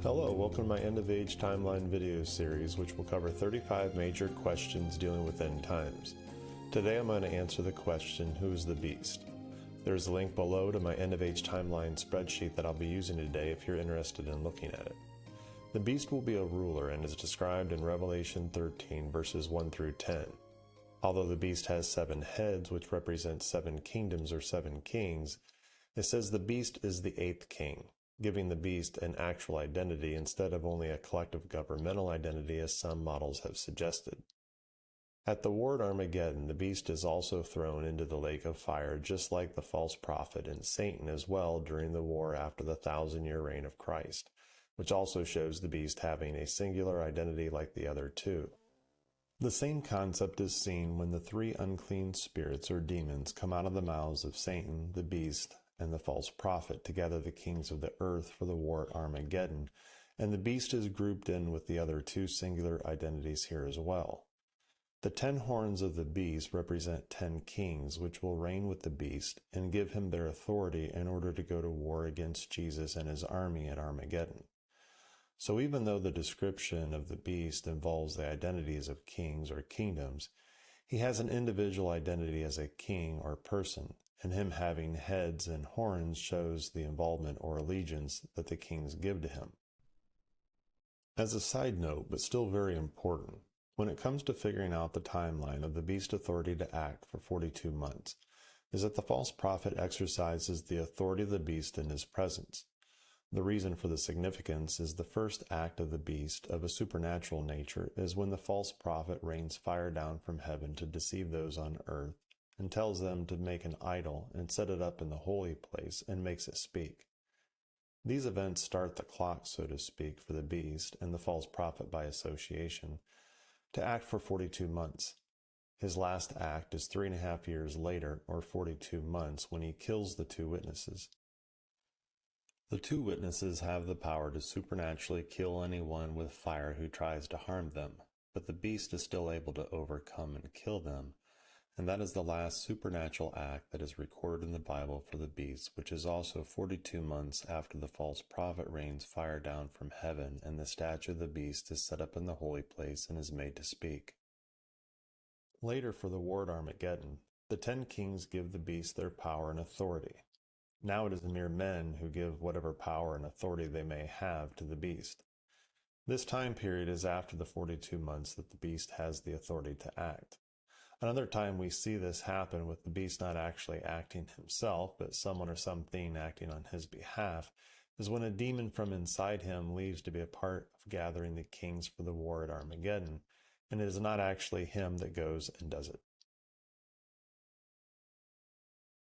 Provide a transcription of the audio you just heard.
Hello, welcome to my End of Age Timeline video series, which will cover 35 major questions dealing with end times. Today I'm going to answer the question, who is the beast? There's a link below to my End of Age Timeline spreadsheet that I'll be using today if you're interested in looking at it. The beast will be a ruler and is described in Revelation 13 verses 1 through 10. Although the beast has 7 heads, which represent 7 kingdoms or 7 kings, it says the beast is the 8th king, giving the beast an actual identity instead of only a collective governmental identity as some models have suggested. At the war at Armageddon, the beast is also thrown into the lake of fire just like the false prophet and Satan as well during the war after the 1,000-year reign of Christ, which also shows the beast having a singular identity like the other two. The same concept is seen when the 3 unclean spirits or demons come out of the mouths of Satan, the beast, and the false prophet to gather the kings of the earth for the war at Armageddon, and the beast is grouped in with the other 2 singular identities here as well. The 10 horns of the beast represent 10 kings which will reign with the beast and give him their authority in order to go to war against Jesus and his army at Armageddon. So even though the description of the beast involves the identities of kings or kingdoms, he has an individual identity as a king or person, and him having heads and horns shows the involvement or allegiance that the kings give to him. As a side note, but still very important, when it comes to figuring out the timeline of the beast's authority to act for 42 months, is that the false prophet exercises the authority of the beast in his presence. The reason for the significance is the first act of the beast of a supernatural nature is when the false prophet rains fire down from heaven to deceive those on earth and tells them to make an idol and set it up in the holy place and makes it speak. These events start the clock, so to speak, for the beast and the false prophet by association to act for 42 months. His last act is 3.5 years later, or 42 months, when he kills the 2 witnesses. The 2 witnesses have the power to supernaturally kill anyone with fire who tries to harm them, but the beast is still able to overcome and kill them, and that is the last supernatural act that is recorded in the Bible for the beast, which is also 42 months after the false prophet rains fire down from heaven and the statue of the beast is set up in the holy place and is made to speak. Later for the war at Armageddon, the 10 kings give the beast their power and authority. Now it is the mere men who give whatever power and authority they may have to the beast. This time period is after the 42 months that the beast has the authority to act. Another time we see this happen with the beast not actually acting himself, but someone or something acting on his behalf, is when a demon from inside him leaves to be a part of gathering the kings for the war at Armageddon, and it is not actually him that goes and does it.